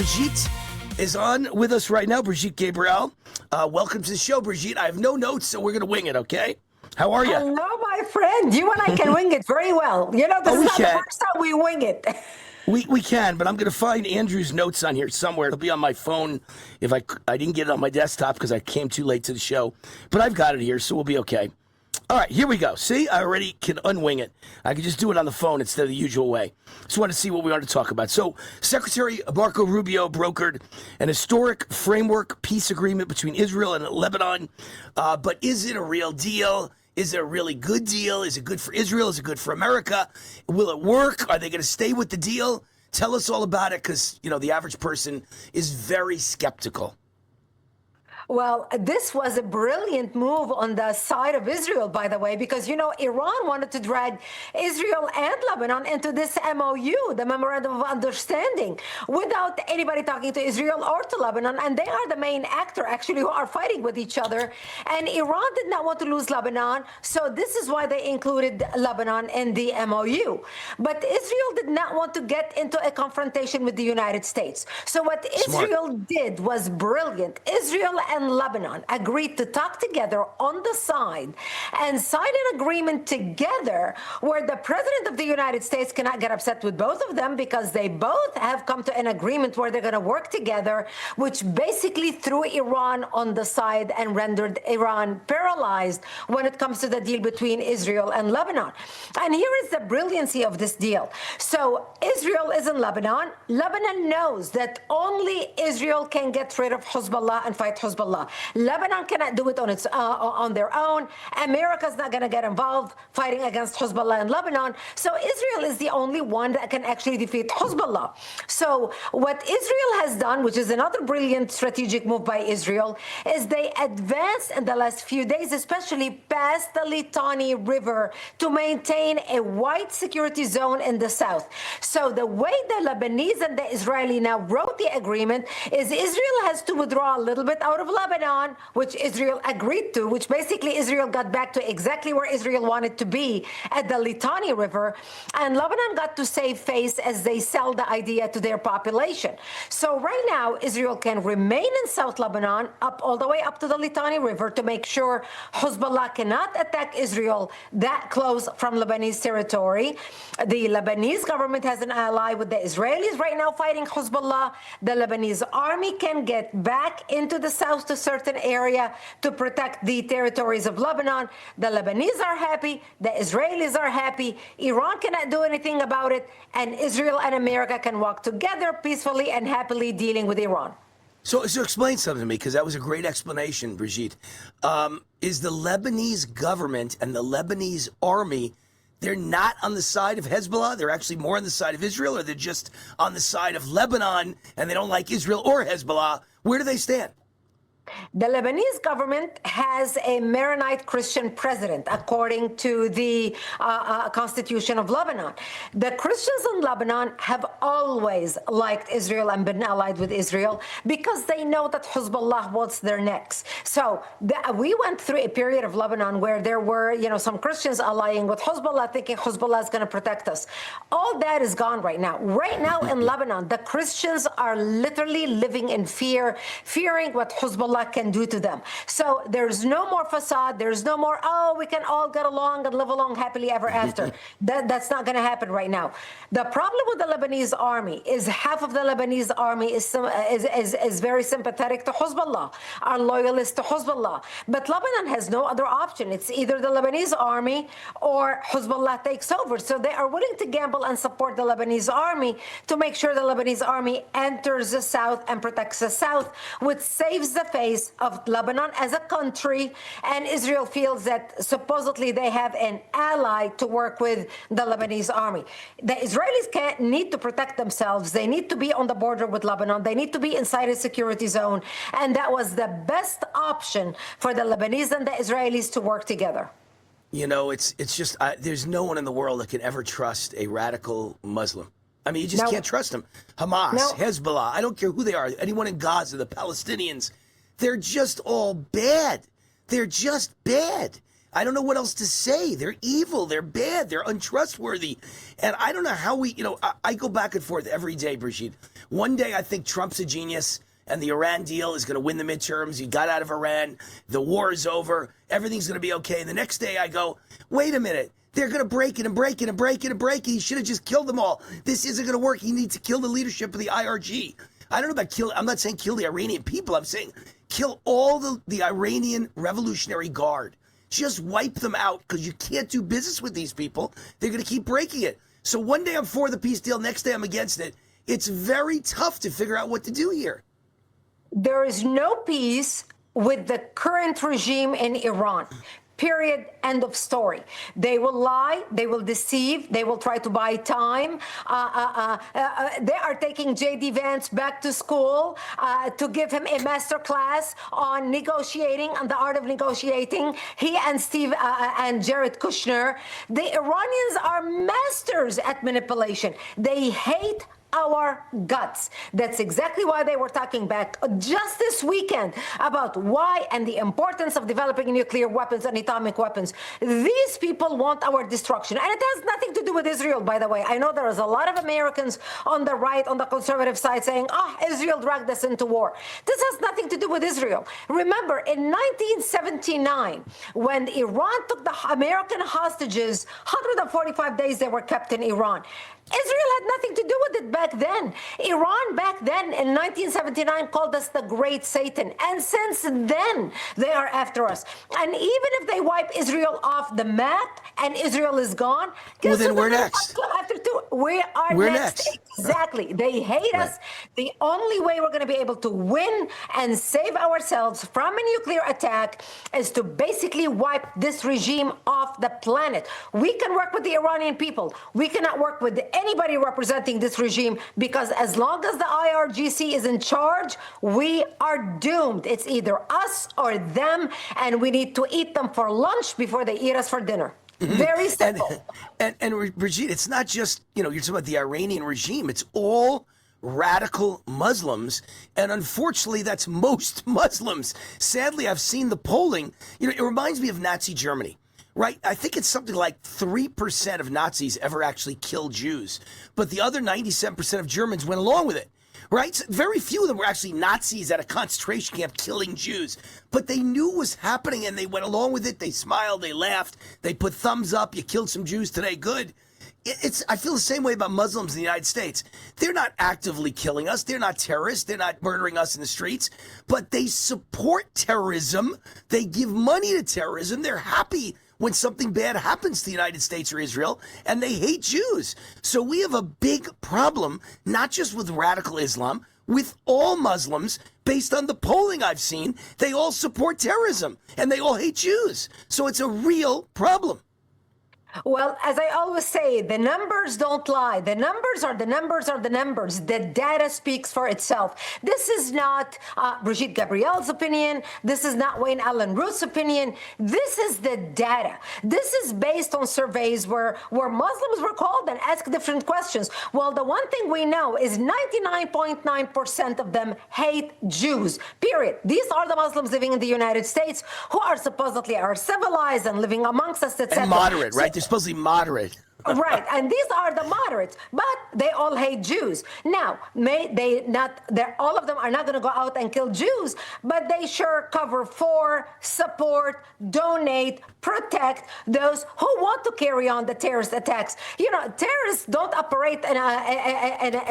Brigitte is on with us right now. Brigitte Gabriel. Welcome to the show, Brigitte. I have no notes, so we're going to wing it, okay? How are you? Hello, my friend. You and I can wing it very well. You know, this is not the first time we wing it. We can, but I'm going to find Andrew's notes on here somewhere. It'll be on my phone if I didn't get it on my desktop because I came too late to the show. But I've got it here, so we'll be okay. All right, here we go. See, I already can unwing it. I can just do it on the phone instead of the usual way. Just want to see what we want to talk about. So, Secretary Marco Rubio brokered an historic framework peace agreement between Israel and Lebanon. But is it a real deal? Is it a really good deal? Is it good for Israel? Is it good for America? Will it work? Are they going to stay with the deal? Tell us all about it because, you know, the average person is very skeptical. Well, this was a brilliant move on the side of Israel, by the way, because, you know, Iran wanted to drag Israel and Lebanon into this MOU, the Memorandum of Understanding, without anybody talking to Israel or to Lebanon. And they are the main actor, actually, who are fighting with each other. And Iran did not want to lose Lebanon. So this is why they included Lebanon in the MOU. But Israel did not want to get into a confrontation with the United States. So what Israel did was brilliant. Israel and Lebanon agreed to talk together on the side and sign an agreement together where the president of the United States cannot get upset with both of them because they both have come to an agreement where they're going to work together, which basically threw Iran on the side and rendered Iran paralyzed when it comes to the deal between Israel and Lebanon. And here is the brilliancy of this deal. So Israel is in Lebanon. Lebanon knows that only Israel can get rid of Hezbollah and fight Hezbollah. Lebanon cannot do it on their own. America's not going to get involved fighting against Hezbollah in Lebanon. So Israel is the only one that can actually defeat Hezbollah. So what Israel has done, which is another brilliant strategic move by Israel, is they advanced in the last few days, especially past the Litani River, to maintain a wide security zone in the south. So the way the Lebanese and the Israeli now wrote the agreement is Israel has to withdraw a little bit out of Lebanon, which Israel agreed to, which basically Israel got back to exactly where Israel wanted to be at the Litani River. And Lebanon got to save face as they sell the idea to their population. So right now, Israel can remain in South Lebanon all the way up to the Litani River to make sure Hezbollah cannot attack Israel that close from Lebanese territory. The Lebanese government has an ally with the Israelis right now fighting Hezbollah. The Lebanese army can get back into the south to a certain area to protect the territories of Lebanon. The Lebanese are happy. The Israelis are happy. Iran cannot do anything about it. And Israel and America can walk together peacefully and happily dealing with Iran. So explain something to me, because that was a great explanation, Brigitte. Is the Lebanese government and the Lebanese army, they're not on the side of Hezbollah? They're actually more on the side of Israel, or they're just on the side of Lebanon and they don't like Israel or Hezbollah? Where do they stand? The Lebanese government has a Maronite Christian president, according to the Constitution of Lebanon. The Christians in Lebanon have always liked Israel and been allied with Israel because they know that Hezbollah wants their necks. So we went through a period of Lebanon where there were, you know, some Christians allying with Hezbollah, thinking Hezbollah is going to protect us. All that is gone right now. Right now in Lebanon, the Christians are literally living in fear, fearing what Hezbollah can do to them. So there's no more facade. There's no more, oh, we can all get along and live along happily ever after. That's not going to happen right now. The problem with the Lebanese army is half of the Lebanese army is very sympathetic to Hezbollah, are loyalists to Hezbollah. But Lebanon has no other option. It's either the Lebanese army or Hezbollah takes over. So they are willing to gamble and support the Lebanese army to make sure the Lebanese army enters the south and protects the south, which saves the face of Lebanon as a country, and Israel feels that supposedly they have an ally to work with the Lebanese army. The Israelis need to protect themselves. They need to be on the border with Lebanon. They need to be inside a security zone, and that was the best option for the Lebanese and the Israelis to work together. You know, it's just, there's no one in the world that can ever trust a radical Muslim. I mean, you just can't trust them. Hamas, Hezbollah, I don't care who they are, anyone in Gaza, the Palestinians, they're just all bad. They're just bad. I don't know what else to say. They're evil. They're bad. They're untrustworthy. And I don't know how I go back and forth every day, Brigitte. One day I think Trump's a genius and the Iran deal is going to win the midterms. He got out of Iran. The war is over. Everything's going to be okay. And the next day I go, wait a minute. They're going to break it and break it and break it and break it. He should have just killed them all. This isn't going to work. He needs to kill the leadership of the IRG. I don't know about kill. I'm not saying kill the Iranian people. I'm saying kill all the Iranian Revolutionary Guard. Just wipe them out because you can't do business with these people. They're going to keep breaking it. So one day I'm for the peace deal. Next day I'm against it. It's very tough to figure out what to do here. There is no peace with the current regime in Iran. Period. End of story. They will lie. They will deceive. They will try to buy time. They are taking J.D. Vance back to school to give him a master class on negotiating and the art of negotiating. He and Steve and Jared Kushner. The Iranians are masters at manipulation. They hate our guts. That's exactly why they were talking back just this weekend about why and the importance of developing nuclear weapons and atomic weapons. These people want our destruction. And it has nothing to do with Israel, by the way. I know there is a lot of Americans on the right, on the conservative side saying, Israel dragged us into war. This has nothing to do with Israel. Remember, in 1979, when Iran took the American hostages, 145 days they were kept in Iran. Israel had nothing to do with it back then. Iran back then in 1979 called us the Great Satan. And since then, they are after us. And even if they wipe Israel off the map and Israel is gone, well, then we're next. We are next. Exactly. They hate us. The only way we're going to be able to win and save ourselves from a nuclear attack is to basically wipe this regime off the planet. We can work with the Iranian people. We cannot work with anybody representing this regime, because as long as the IRGC is in charge, we are doomed. It's either us or them, and we need to eat them for lunch before they eat us for dinner. Very simple. And Brigitte, it's not just, you're talking about the Iranian regime. It's all radical Muslims. And unfortunately, that's most Muslims. Sadly, I've seen the polling. It reminds me of Nazi Germany. Right? I think it's something like 3% of Nazis ever actually killed Jews. But the other 97% of Germans went along with it. Right? So very few of them were actually Nazis at a concentration camp killing Jews. But they knew what was happening and they went along with it. They smiled, they laughed, they put thumbs up. You killed some Jews today, good. I feel the same way about Muslims in the United States. They're not actively killing us. They're not terrorists. They're not murdering us in the streets. But they support terrorism. They give money to terrorism. They're happy when something bad happens to the United States or Israel, and they hate Jews. So we have a big problem, not just with radical Islam, with all Muslims. Based on the polling I've seen, they all support terrorism, and they all hate Jews. So it's a real problem. Well, as I always say, the numbers don't lie. The numbers are the numbers are the numbers. The data speaks for itself. This is not Brigitte Gabriel's opinion. This is not Wayne Allen Root's opinion. This is the data. This is based on surveys where Muslims were called and asked different questions. Well, the one thing we know is 99.9% of them hate Jews, period. These are the Muslims living in the United States who are supposedly civilized and living amongst us, etc. And moderate, right? They're supposedly moderate. Right, and these are the moderates, but they all hate Jews. Now, all of them are not going to go out and kill Jews, but they sure cover for, support, donate, protect those who want to carry on the terrorist attacks. Terrorists don't operate in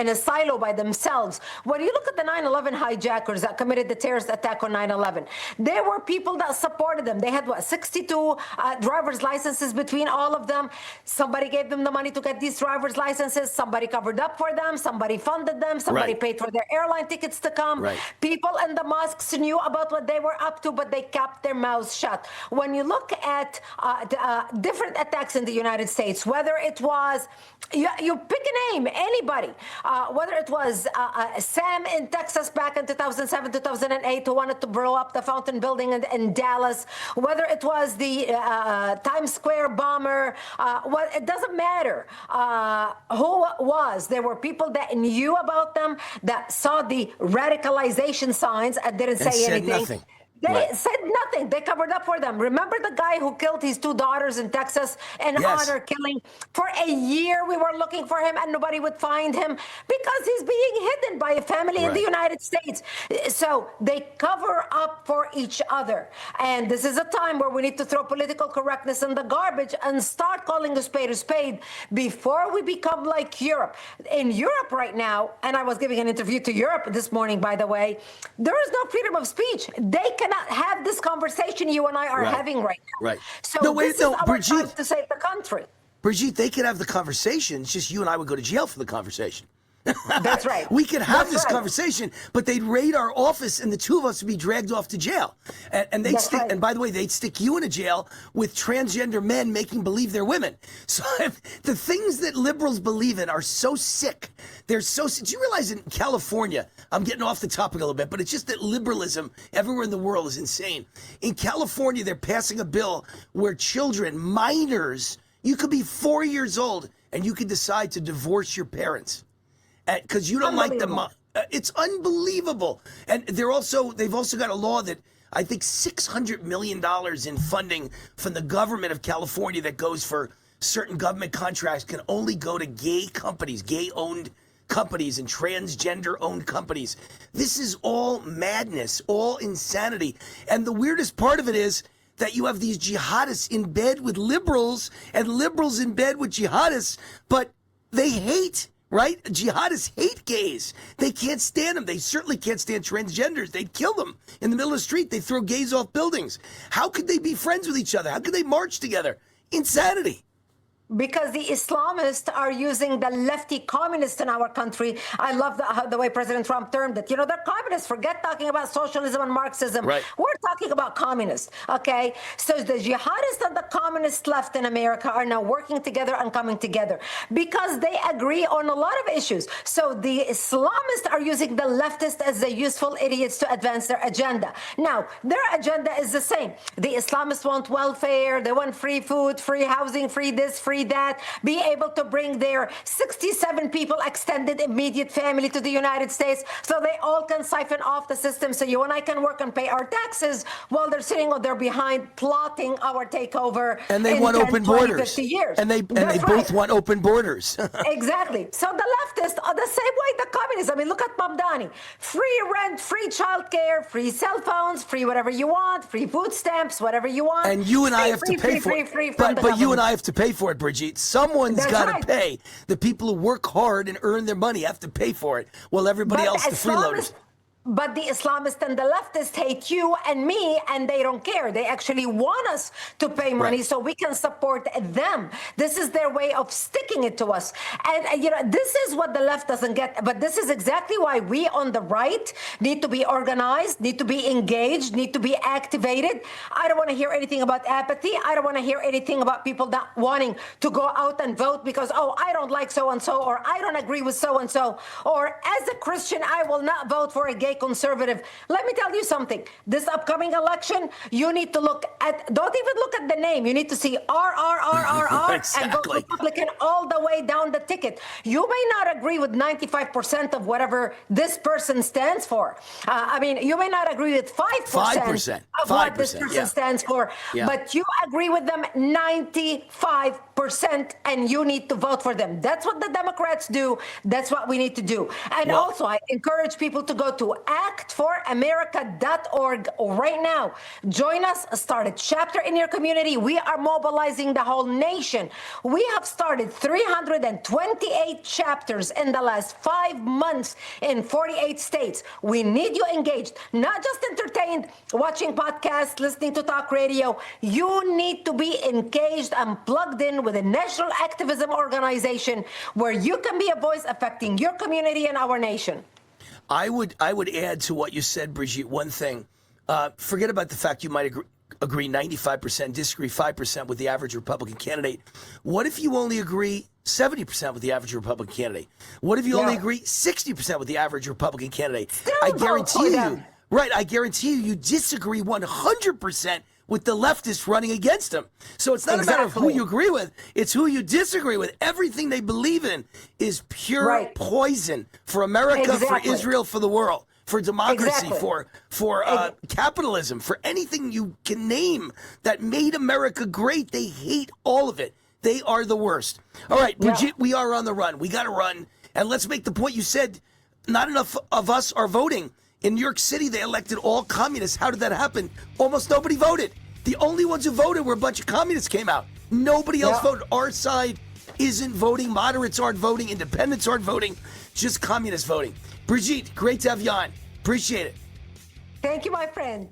a silo by themselves. When you look at the 9/11 hijackers that committed the terrorist attack on 9/11, there were people that supported them. They had 62 driver's licenses between all of them. Somebody gave them the money to get these driver's licenses. Somebody covered up for them. Somebody funded them. Somebody paid for their airline tickets to come. Right. People in the mosques knew about what they were up to, but they kept their mouths shut. When you look at different attacks in the United States, whether it was, you pick a name, anybody, whether it was Sam in Texas back in 2007, 2008, who wanted to blow up the Fountain Building in Dallas, whether it was the Times Square bomber, it doesn't matter who it was. There were people that knew about them, that saw the radicalization signs and didn't say anything. Nothing. They said nothing. They covered up for them. Remember the guy who killed his two daughters in Texas in honor killing? For a year, we were looking for him and nobody would find him because he's being hidden by a family in the United States. So they cover up for each other. And this is a time where we need to throw political correctness in the garbage and start calling a spade before we become like Europe. In Europe right now, and I was giving an interview to Europe this morning, by the way, there is no freedom of speech. They cannot have this conversation you and I are having right now. Right. So this is our time to save the country. Brigitte, they could have the conversation. It's just you and I would go to jail for the conversation. That's right. We could have this conversation, but they'd raid our office and the two of us would be dragged off to jail. And they'd stick, and by the way, they'd stick you in a jail with transgender men making believe they're women. So the things that liberals believe in are so sick. They're so sick. Do you realize in California, I'm getting off the topic a little bit, but it's just that liberalism everywhere in the world is insane. In California, they're passing a bill where children, minors, you could be 4 years old and you could decide to divorce your parents. Because you don't like them. It's unbelievable. And they've also got a law that I think $600 million in funding from the government of California that goes for certain government contracts can only go to gay companies, gay-owned companies and transgender-owned companies. This is all madness, all insanity. And the weirdest part of it is that you have these jihadists in bed with liberals and liberals in bed with jihadists, but they hate. Right? Jihadists hate gays. They can't stand them. They certainly can't stand transgenders. They'd kill them in the middle of the street. They throw gays off buildings. How could they be friends with each other? How could they march together? Insanity. Because the Islamists are using the lefty communists in our country. I love the way President Trump termed it. You know, they're communists. Forget talking about socialism and Marxism. Right. We're talking about communists, okay? So the jihadists and the communist left in America are now working together and coming together because they agree on a lot of issues. So the Islamists are using the leftists as the useful idiots to advance their agenda. Now, their agenda is the same. The Islamists want welfare. They want free food, free housing, free this, free that, be able to bring their 67 people extended immediate family to the United States so they all can siphon off the system so you and I can work and pay our taxes while they're sitting on their behind plotting our takeover. And they want 10, open 20, borders. 50 years. And they both want open borders. Exactly. So the leftists are the same way the communists. I mean, look at Mamdani. Free rent, free childcare, free cell phones, free whatever you want, free food stamps, whatever you want. And you and I have to pay for it. But you and I have to pay for it, Brigitte. Someone's got to pay. The people who work hard and earn their money have to pay for it, while everybody else, the freeloaders. But the Islamists and the leftists hate you and me, and they don't care. They actually want us to pay money so we can support them. This is their way of sticking it to us. And, you know, this is what the left doesn't get. But this is exactly why we on the right need to be organized, need to be engaged, need to be activated. I don't want to hear anything about apathy. I don't want to hear anything about people not wanting to go out and vote because, oh, I don't like so-and-so, or I don't agree with so-and-so, or as a Christian, I will not vote for a gay conservative. Let me tell you something. This upcoming election, you need to look at, don't even look at the name. You need to see RRRRR exactly. and vote Republican all the way down the ticket. You may not agree with 95% of whatever this person stands for. I mean, you may not agree with 5% of what this person stands for, but you agree with them 95%, and you need to vote for them. That's what the Democrats do. That's what we need to do. And also, I encourage people to go to actforamerica.org right now. Join us. Start a chapter in your community. We are mobilizing the whole nation. We have started 328 chapters in the last 5 months in 48 states. We need you engaged, not just entertained, watching podcasts, listening to talk radio. You need to be engaged and plugged in with a national activism organization where you can be a voice affecting your community and our nation. I would add to what you said, Brigitte, one thing. Forget about the fact you might agree 95%, disagree 5% with the average Republican candidate. What if you only agree 70% with the average Republican candidate? What if you only agree 60% with the average Republican candidate? I guarantee you, I guarantee you disagree 100% with the leftists running against them. So it's not a matter of who you agree with, it's who you disagree with. Everything they believe in is pure poison for America, for Israel, for the world. for democracy, Exactly. for capitalism, for anything you can name that made America great. They hate all of it. They are the worst. All right, Brigitte, we are on the run. We got to run. And let's make the point you said, not enough of us are voting. In New York City, they elected all communists. How did that happen? Almost nobody voted. The only ones who voted were a bunch of communists came out. Nobody else voted. Our side isn't voting. Moderates aren't voting. Independents aren't voting. Just communists voting. Brigitte, great to have you on. Appreciate it. Thank you, my friend.